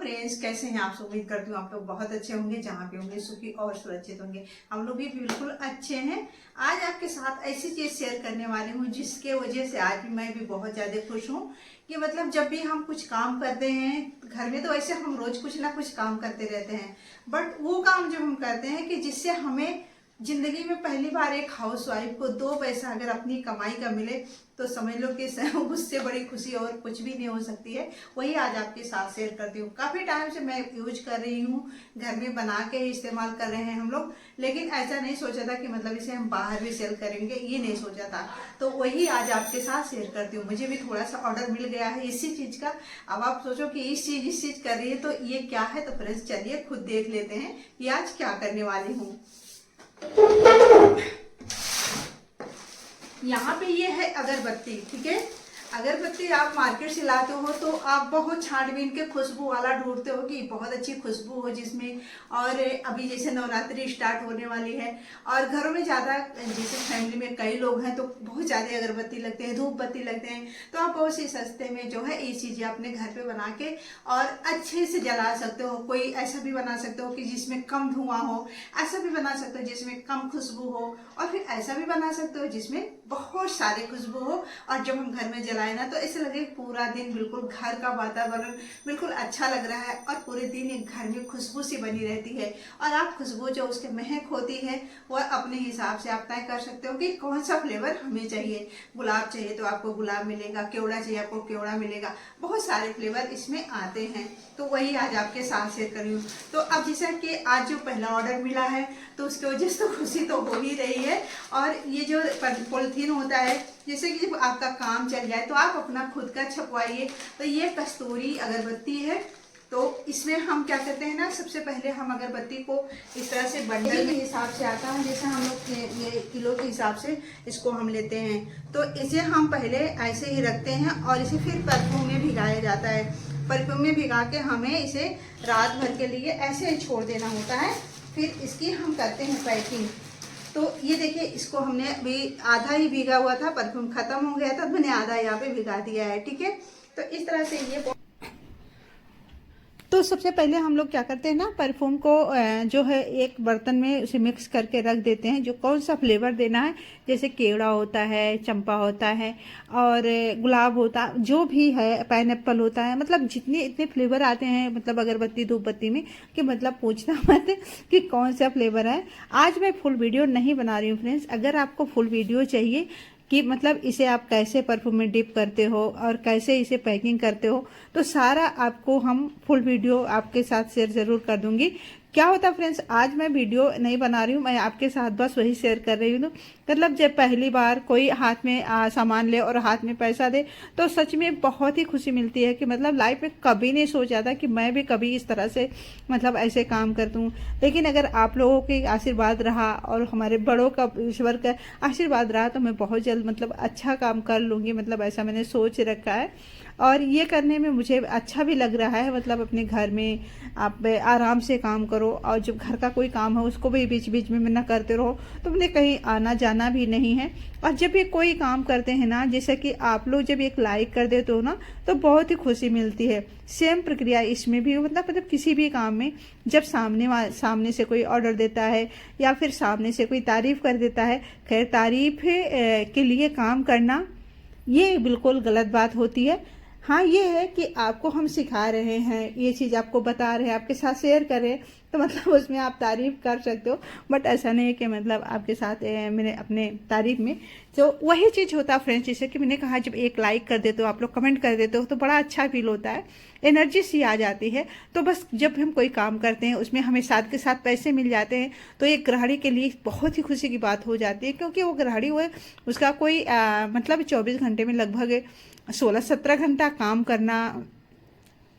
Friends, कैसे हैं आप सब? उम्मीद करती हूँ आप लोग बहुत अच्छे होंगे, जहाँ पे होंगे सुखी और सुरक्षित होंगे। हम लोग भी बिल्कुल अच्छे हैं। आज आपके साथ ऐसी चीज शेयर करने वाली हूँ जिसके वजह से आज भी मैं भी बहुत ज्यादा खुश हूँ कि मतलब जब भी हम कुछ काम करते हैं घर में, तो ऐसे हम रोज कुछ ना कुछ काम करते रहते हैं, बट वो काम जब हम करते हैं कि जिससे हमें जिंदगी में पहली बार एक हाउस वाइफ को 2 पैसा अगर अपनी कमाई का मिले, तो समझ लो कि उससे बड़ी खुशी और कुछ भी नहीं हो सकती है। वही आज आपके साथ शेयर करती हूँ। काफी टाइम से मैं यूज कर रही हूँ, घर में बना के ही इस्तेमाल कर रहे हैं हम लोग, लेकिन ऐसा नहीं सोचा था कि मतलब इसे हम बाहर भी सेल करेंगे, ये नहीं सोचा था। तो वही आज आपके साथ शेयर करती हूँ। मुझे भी थोड़ा सा ऑर्डर मिल गया है इसी चीज का। अब आप सोचो कि इस चीज कर रही है तो ये क्या है, तो फ्रेंड्स चलिए खुद देख लेते हैं कि आज क्या करने वाली हूँ। यहाँ पे ये है अगरबत्ती, ठीक है। अगरबत्ती आप मार्केट से लाते हो तो आप बहुत छांटबीन के खुशबू वाला ढूंढते हो कि बहुत अच्छी खुशबू हो जिसमें, और अभी जैसे नवरात्रि स्टार्ट होने वाली है और घरों में ज़्यादा, जैसे फैमिली में कई लोग हैं तो बहुत ज़्यादा अगरबत्ती लगते हैं, धूप बत्ती लगते हैं, तो आप बहुत सी सस्ते में जो है ये चीज़ें अपने घर पे बना के और अच्छे से जला सकते हो। कोई ऐसा भी बना सकते हो कि जिसमें कम धुआं हो, ऐसा भी बना सकते हो जिसमें कम खुशबू हो, और फिर ऐसा भी बना सकते हो जिसमें बहुत सारे खुशबू हो। और जब हम घर में जलाए ना तो ऐसे लगे पूरा दिन बिल्कुल घर का वातावरण बिल्कुल अच्छा लग रहा है और पूरे दिन एक घर में खुशबू सी बनी रहती है। और आप खुशबू जो उसके महक होती है वह अपने हिसाब से आप तय कर सकते हो कि कौन सा फ्लेवर हमें चाहिए। गुलाब चाहिए तो आपको गुलाब मिलेगा, केवड़ा चाहिए आपको केवड़ा मिलेगा, बहुत सारे फ्लेवर इसमें आते हैं। तो वही आज आपके साथ शेयर कर रही हूँ। तो अब जैसा कि आज जो पहला ऑर्डर मिला है तो उसकी वजह से तो खुशी तो हो ही रही है। और ये जो पॉलिथीन होता है, जैसे कि जब आपका काम चल जाए तो आप अपना खुद का छपवाइए। तो ये कस्तूरी अगरबत्ती है। तो इसमें हम क्या करते हैं ना, सबसे पहले हम अगरबत्ती को इस तरह से बंडल के हिसाब से आता है, जैसे हम लोग ये किलो के हिसाब से इसको हम लेते हैं। तो इसे हम पहले ऐसे ही रखते हैं और इसे फिर परफ्यूम में भिगाया जाता है। परफ्यूम में भिगा के हमें इसे रात भर के लिए ऐसे ही छोड़ देना होता है। फिर इसकी हम करते हैं पैकिंग। तो ये देखिए, इसको हमने अभी आधा ही भीगा हुआ था, परफ्यूम खत्म हो गया था, मैंने आधा यहाँ पे भिगा दिया है, ठीक है। तो इस तरह से ये तो सबसे पहले हम लोग क्या करते हैं ना, परफ्यूम को जो है एक बर्तन में उसे मिक्स करके रख देते हैं, जो कौन सा फ्लेवर देना है। जैसे केवड़ा होता है, चंपा होता है और गुलाब होता, जो भी है, पाइनएप्पल होता है, मतलब जितने इतने फ्लेवर आते हैं मतलब अगरबत्ती धूप बत्ती में, कि मतलब पूछना मत कि कौन सा फ्लेवर है। आज मैं फुल वीडियो नहीं बना रही हूँ फ्रेंड्स। अगर आपको फुल वीडियो चाहिए कि मतलब इसे आप कैसे परफ्यूम में डिप करते हो और कैसे इसे पैकिंग करते हो, तो सारा आपको हम फुल वीडियो आपके साथ शेयर ज़रूर कर दूंगी। क्या होता फ्रेंड्स, आज मैं वीडियो नहीं बना रही हूँ, मैं आपके साथ बस वही शेयर कर रही हूँ। मतलब जब पहली बार कोई हाथ में सामान ले और हाथ में पैसा दे तो सच में बहुत ही खुशी मिलती है कि मतलब लाइफ में कभी नहीं सोचा था कि मैं भी कभी इस तरह से मतलब ऐसे काम कर दूँ। लेकिन अगर आप लोगों के आशीर्वाद रहा और हमारे बड़ों का, ईश्वर का आशीर्वाद रहा, तो मैं बहुत जल्द मतलब अच्छा काम कर लूँगी, मतलब ऐसा मैंने सोच रखा है। और ये करने में मुझे अच्छा भी लग रहा है। मतलब अपने घर में आप आराम से काम करो और जब घर का कोई काम है उसको भी बीच बीच में ना करते रहो, तो मुझे कहीं आना जाना भी नहीं है। और जब ये कोई काम करते हैं ना, जैसे कि आप लोग जब एक लाइक कर देते हो ना, तो बहुत ही खुशी मिलती है। सेम प्रक्रिया इसमें भी मतलब किसी भी काम में जब सामने से कोई ऑर्डर देता है या फिर सामने से कोई तारीफ कर देता है, खैर तारीफ के लिए काम करना ये बिल्कुल गलत बात होती है। हाँ, ये है कि आपको हम सिखा रहे हैं, ये चीज़ आपको बता रहे हैं, आपके साथ शेयर कर रहे हैं, तो मतलब उसमें आप तारीफ कर सकते हो। बट ऐसा नहीं है कि मतलब आपके साथ मैंने अपने तारीफ में, तो वही चीज़ होता है फ्रेंड्स, जैसे कि मैंने कहा, जब एक लाइक कर देते हो, आप लोग कमेंट कर देते हो, तो बड़ा अच्छा फील होता है, एनर्जी सी आ जाती है। तो बस जब हम कोई काम करते हैं उसमें हमें साथ के साथ पैसे मिल जाते हैं, तो एक गृहिणी के लिए बहुत ही खुशी की बात हो जाती है, क्योंकि वो गृहिणी हुए उसका कोई मतलब 24 घंटे में लगभग 16-17 घंटा काम करना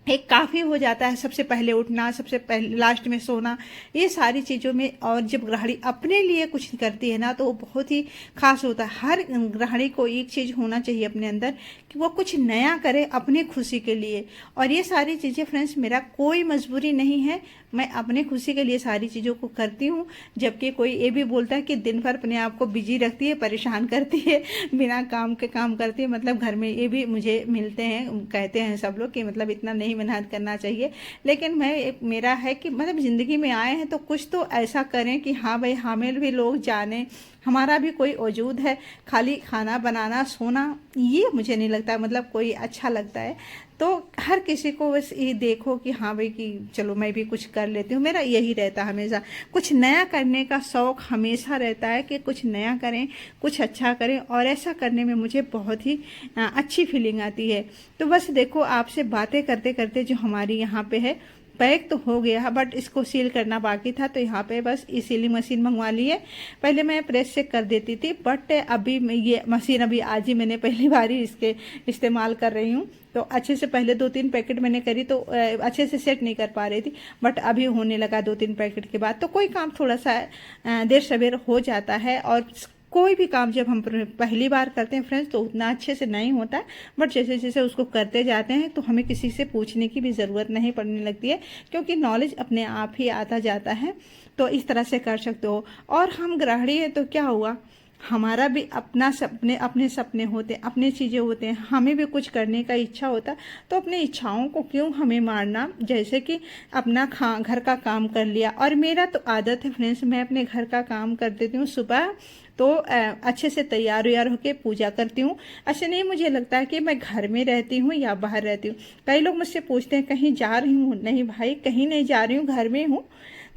एक काफ़ी हो जाता है। सबसे पहले उठना, सबसे पहले लास्ट में सोना, ये सारी चीज़ों में। और जब गृहिणी अपने लिए कुछ करती है ना, तो वो बहुत ही खास होता है। हर गृहिणी को एक चीज़ होना चाहिए अपने अंदर कि वो कुछ नया करे अपनी खुशी के लिए। और ये सारी चीज़ें फ्रेंड्स, मेरा कोई मजबूरी नहीं है, मैं अपने खुशी के लिए सारी चीज़ों को करती हूँ। जबकि कोई ये भी बोलता है कि दिन भर अपने आप को बिजी रखती है, परेशान करती है, बिना काम के काम करती है। मतलब घर में ये भी मुझे मिलते हैं, कहते हैं सब लोग कि मतलब इतना नहीं ही मेहनत करना चाहिए। लेकिन मेरा है कि मतलब ज़िंदगी में आए हैं तो कुछ तो ऐसा करें कि हाँ भाई, हमें भी लोग जाने, हमारा भी कोई वजूद है। खाली खाना बनाना सोना, ये मुझे नहीं लगता मतलब कोई अच्छा लगता है। तो हर किसी को बस ये देखो कि हाँ भाई, कि चलो मैं भी कुछ कर लेती हूँ। मेरा यही रहता है हमेशा, कुछ नया करने का शौक़ हमेशा रहता है कि कुछ नया करें, कुछ अच्छा करें, और ऐसा करने में मुझे बहुत ही अच्छी फीलिंग आती है। तो बस देखो, आपसे बातें करते करते जो हमारी यहाँ पे है, पैक तो हो गया है, बट इसको सील करना बाकी था। तो यहाँ पे बस ये सीलिंग मशीन मंगवा ली है। पहले मैं प्रेस से कर देती थी, बट अभी ये मशीन अभी आज ही मैंने पहली बार ही इसके इस्तेमाल कर रही हूँ। तो अच्छे से पहले 2-3 पैकेट मैंने करी तो अच्छे से सेट नहीं कर पा रही थी, बट अभी होने लगा 2-3 पैकेट के बाद। तो कोई काम थोड़ा सा देर सवेर हो जाता है, और कोई भी काम जब हम पहली बार करते हैं फ्रेंड्स, तो उतना अच्छे से नहीं होता है। बट जैसे जैसे उसको करते जाते हैं तो हमें किसी से पूछने की भी ज़रूरत नहीं पड़ने लगती है, क्योंकि नॉलेज अपने आप ही आता जाता है। तो इस तरह से कर सकते हो। और हम गृहिणी हैं तो क्या हुआ, हमारा भी अपने सपने होते, अपनी चीज़ें होते हैं, हमें भी कुछ करने का इच्छा होता। तो अपनी इच्छाओं को क्यों हमें मारना। जैसे कि अपना घर का काम कर लिया, और मेरा तो आदत है फ्रेंड्स, मैं अपने घर का काम कर देती हूँ सुबह। तो अच्छे से तैयार व्यार होकर पूजा करती हूँ। अच्छा नहीं मुझे लगता है कि मैं घर में रहती हूँ या बाहर रहती हूँ। कई लोग मुझसे पूछते हैं कहीं जा रही हूँ, नहीं भाई कहीं नहीं जा रही हूँ, घर में हूँ।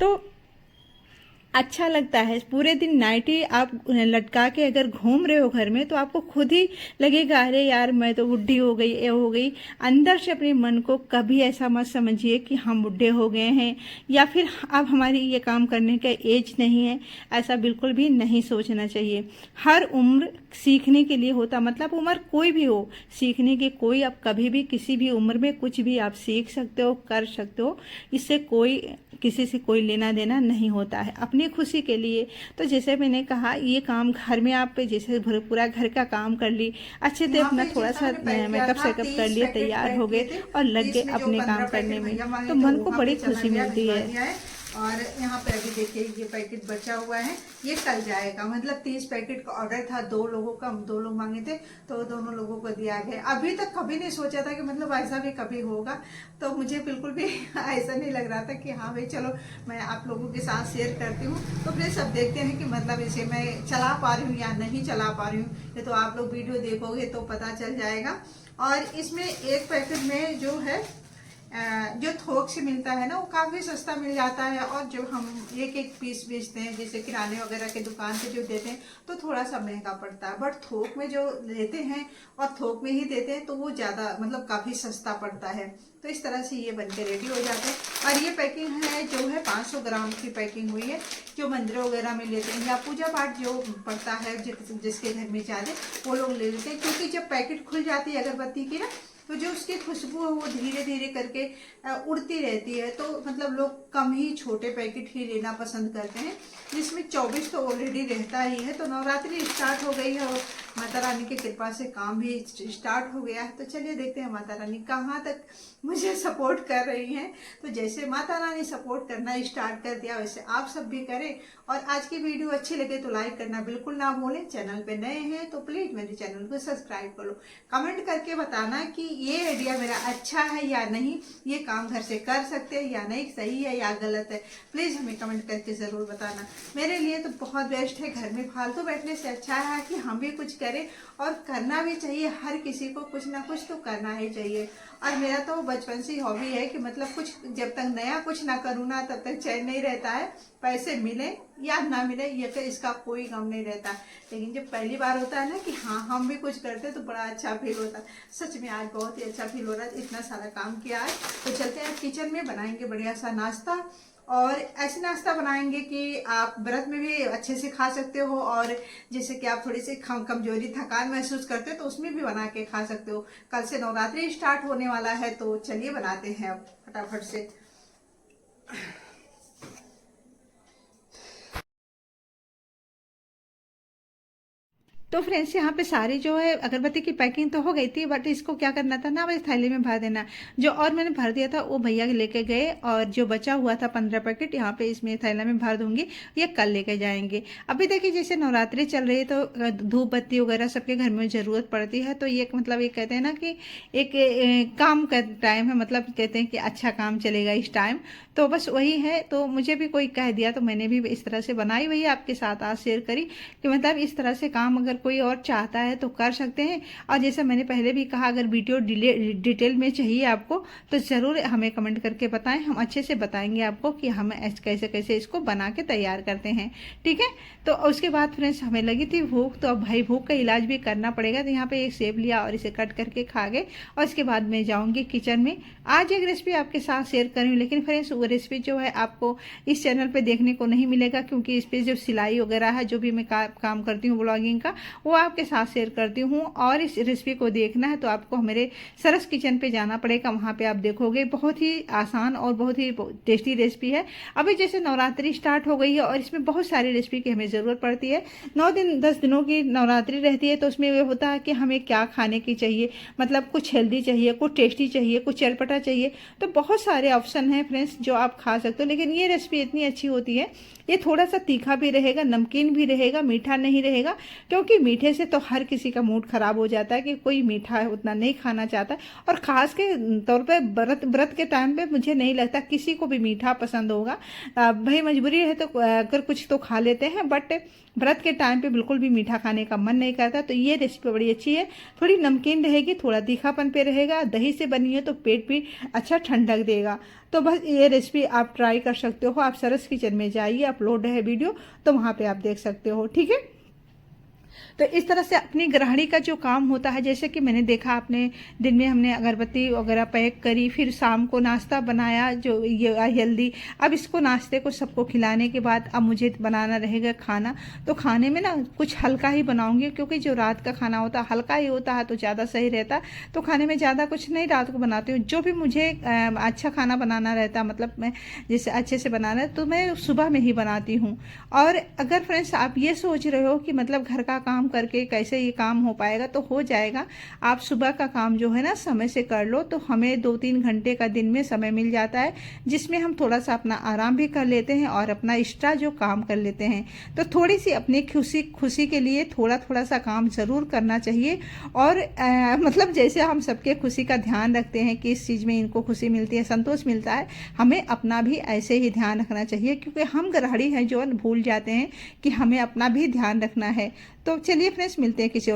तो अच्छा लगता है। पूरे दिन नाइटी आप लटका के अगर घूम रहे हो घर में, तो आपको खुद ही लगेगा अरे यार मैं तो बुढ़ी हो गई, ये हो गई। अंदर से अपने मन को कभी ऐसा मत समझिए कि हम बुढ़े हो गए हैं, या फिर अब हमारी ये काम करने का एज नहीं है। ऐसा बिल्कुल भी नहीं सोचना चाहिए। हर उम्र सीखने के लिए होता, मतलब उम्र कोई भी हो, सीखने की कोई, आप कभी भी किसी भी उम्र में कुछ भी आप सीख सकते हो, कर सकते हो। इससे कोई किसी से कोई लेना देना नहीं होता है, अपनी खुशी के लिए। तो जैसे मैंने कहा, ये काम घर में आप जैसे पूरा घर का काम कर ली, अच्छे से अपना थोड़ा सा मेकअप सेकअप कर लिए, तैयार हो गए और लग गए अपने काम करने में, तो मन को बड़ी खुशी मिलती है। और यहाँ पे अभी देखिए ये पैकेट बचा हुआ है, ये कल जाएगा। मतलब 30 पैकेट का ऑर्डर था, 2 लोगों का, 2 लोग मांगे थे तो दोनों लोगों को दिया गया। अभी तक कभी नहीं सोचा था कि मतलब ऐसा भी कभी होगा। तो मुझे बिल्कुल भी ऐसा नहीं लग रहा था कि हाँ भाई चलो मैं आप लोगों के साथ शेयर करती हूँ। तो फिर सब देखते हैं कि मतलब इसे मैं चला पा रही हूँ या नहीं चला पा रही हूँ। ये तो आप लोग वीडियो देखोगे तो पता चल जाएगा। और इसमें एक पैकेट में जो है जो थोक से मिलता है ना, वो काफ़ी सस्ता मिल जाता है। और जो हम एक एक पीस बेचते हैं, जैसे किराने वगैरह के दुकान पे जो देते हैं, तो थोड़ा सा महंगा पड़ता है। बट थोक में जो लेते हैं और थोक में ही देते हैं, तो वो ज़्यादा मतलब काफ़ी सस्ता पड़ता है। तो इस तरह से ये बन के रेडी हो जाता है। और ये पैकिंग है जो है 500 ग्राम की पैकिंग हुई है, जो मंदिरों वगैरह में लेते हैं या पूजा पाठ जो पड़ता है, जिसके घर में ज़्यादा वो लोग ले लेते हैं। क्योंकि जब पैकेट खुल जाती है अगरबत्ती की ना, तो जो उसकी खुशबू है वो धीरे धीरे करके उड़ती रहती है। तो मतलब लोग कम ही छोटे पैकेट ही लेना पसंद करते हैं, जिसमें 24 तो ऑलरेडी रहता ही है। तो नवरात्रि स्टार्ट हो गई है और माता रानी की कृपा से काम भी स्टार्ट हो गया है। तो चलिए देखते हैं माता रानी कहाँ तक मुझे सपोर्ट कर रही हैं। तो जैसे माता रानी सपोर्ट करना स्टार्ट कर दिया, वैसे आप सब भी करें। और आज की वीडियो अच्छी लगे तो लाइक करना बिल्कुल ना भूलें। चैनल पे नए हैं तो प्लीज मेरे चैनल को सब्सक्राइब कर लो। कमेंट करके बताना कि ये आइडिया मेरा अच्छा है या नहीं, ये काम घर से कर सकते हैं या नहीं, सही है या गलत है। प्लीज हमें कमेंट करके जरूर बताना। मेरे लिए तो बहुत बेस्ट है। घर में फालतू बैठने से अच्छा है कि हम भी कुछ करें, और करना भी चाहिए। हर किसी को कुछ ना कुछ तो करना ही चाहिए। और मेरा तो बचपन से हॉबी है कि मतलब कुछ जब तक नया कुछ ना करूँ ना, तब तक चैन नहीं रहता है। पैसे मिले या ना मिले, ये तो इसका कोई गम नहीं रहता। लेकिन जब पहली बार होता है ना कि हाँ हम भी कुछ करते, तो बड़ा अच्छा फील होता है। सच में आज बहुत ही अच्छा फील हो रहा है, इतना सारा काम किया है। तो चलते हैं किचन में, बनाएंगे बढ़िया सा नाश्ता। और ऐसे नाश्ता बनाएंगे कि आप व्रत में भी अच्छे से खा सकते हो, और जैसे कि आप थोड़ी सी कमजोरी थकान महसूस करते हो तो उसमें भी बना के खा सकते हो। कल से नवरात्रि स्टार्ट होने वाला है, तो चलिए बनाते हैं अब फटाफट से। तो फ्रेंड्स यहाँ पे सारी जो है अगरबत्ती की पैकिंग तो हो गई थी, बट इसको क्या करना था ना, बस थैली में भर देना। जो और मैंने भर दिया था वो भैया लेके गए, और जो बचा हुआ था 15 पैकेट यहाँ पे इसमें थैला में भर दूंगी, ये कल लेके जाएंगे। अभी देखिए जैसे नवरात्रि चल रही है तो धूप बत्ती वगैरह सबके घर में ज़रूरत पड़ती है, तो ये मतलब ये कहते हैं ना कि एक काम का टाइम है, मतलब कहते हैं कि अच्छा काम चलेगा इस टाइम, तो बस वही है। तो मुझे भी कोई कह दिया तो मैंने भी इस तरह से बनाई, वही आपके साथ आज शेयर करी कि मतलब इस तरह से काम अगर कोई और चाहता है तो कर सकते हैं। और जैसे मैंने पहले भी कहा, अगर वीडियो डिटेल में चाहिए आपको तो ज़रूर हमें कमेंट करके बताएं, हम अच्छे से बताएंगे आपको कि हम कैसे कैसे इसको बना के तैयार करते हैं, ठीक है। तो उसके बाद फ्रेंड्स हमें लगी थी भूख, तो अब भाई भूख का इलाज भी करना पड़ेगा, तो यहाँ पे एक सेब लिया और इसे कट करके खा गए। और इसके बाद मैं जाऊँगी किचन में। आज एक रेसिपी आपके साथ शेयर करूँ, लेकिन फ्रेंड्स वो रेसिपी जो है आपको इस चैनल पे देखने को नहीं मिलेगा, क्योंकि इस पे जो सिलाई वगैरह है, जो भी मैं काम करती हूँ ब्लॉगिंग का, वो आपके साथ शेयर करती हूँ। और इस रेसिपी को देखना है तो आपको मेरे सरस किचन पे जाना पड़ेगा, वहाँ पे आप देखोगे। बहुत ही आसान और बहुत ही टेस्टी रेसिपी है। अभी जैसे नवरात्रि स्टार्ट हो गई है और इसमें बहुत सारी रेसिपी की हमें ज़रूरत पड़ती है। 9 दिन 10 दिनों की नवरात्रि रहती है, तो उसमें ये होता है कि हमें क्या खाने की चाहिए, मतलब कुछ हेल्दी चाहिए, कुछ टेस्टी चाहिए, कुछ चटपटा चाहिए, तो बहुत सारे ऑप्शन हैं फ्रेंड्स जो आप खा सकते हो। लेकिन ये रेसिपी इतनी अच्छी होती है, ये थोड़ा सा तीखा भी रहेगा, नमकीन भी रहेगा, मीठा नहीं रहेगा, क्योंकि मीठे से तो हर किसी का मूड खराब हो जाता है कि कोई मीठा उतना नहीं खाना चाहता। और ख़ास के तौर पे व्रत के टाइम पे मुझे नहीं लगता किसी को भी मीठा पसंद होगा। भाई मजबूरी है तो अगर कुछ तो खा लेते हैं, बट व्रत के टाइम पे बिल्कुल भी मीठा खाने का मन नहीं करता। तो ये रेसिपी बड़ी अच्छी है, थोड़ी नमकीन रहेगी, थोड़ा तीखापन पे रहेगा, दही से बनी है तो पेट भी अच्छा ठंडक देगा। तो बस ये रेसिपी आप ट्राई कर सकते हो। आप सरस किचन में जाइए, अपलोड है वीडियो, तो वहाँ पे आप देख सकते हो, ठीक है। तो इस तरह से अपनी गृहिणी का जो काम होता है, जैसे कि मैंने देखा आपने दिन में हमने अगरबत्ती वगैरह पैक करी, फिर शाम को नाश्ता बनाया जो ये हेल्दी। अब इसको नाश्ते को सबको खिलाने के बाद अब मुझे बनाना रहेगा खाना। तो खाने में ना कुछ हल्का ही बनाऊंगी, क्योंकि जो रात का खाना होता है हल्का ही होता है तो ज़्यादा सही रहता। तो खाने में ज़्यादा कुछ नहीं रात को बनाती हूँ। जो भी मुझे अच्छा खाना बनाना रहता, मतलब मैं जैसे अच्छे से बनाना है तो मैं सुबह में ही बनाती हूँ। और अगर फ्रेंड्स आप ये सोच रहे हो कि मतलब घर का काम करके कैसे ये काम हो पाएगा, तो हो जाएगा। आप सुबह का काम जो है ना समय से कर लो, तो हमें 2-3 घंटे का दिन में समय मिल जाता है, जिसमें हम थोड़ा सा अपना आराम भी कर लेते हैं और अपना एक्स्ट्रा जो काम कर लेते हैं। तो थोड़ी सी अपनी खुशी के लिए थोड़ा सा काम ज़रूर करना चाहिए। और मतलब जैसे हम सबके खुशी का ध्यान रखते हैं कि इस चीज़ में इनको खुशी मिलती है, संतोष मिलता है, हमें अपना भी ऐसे ही ध्यान रखना चाहिए, क्योंकि हम गृहिणी हैं जो भूल जाते हैं कि हमें अपना भी ध्यान रखना है। तो चलिए फ्रेंड्स, मिलते हैं किसी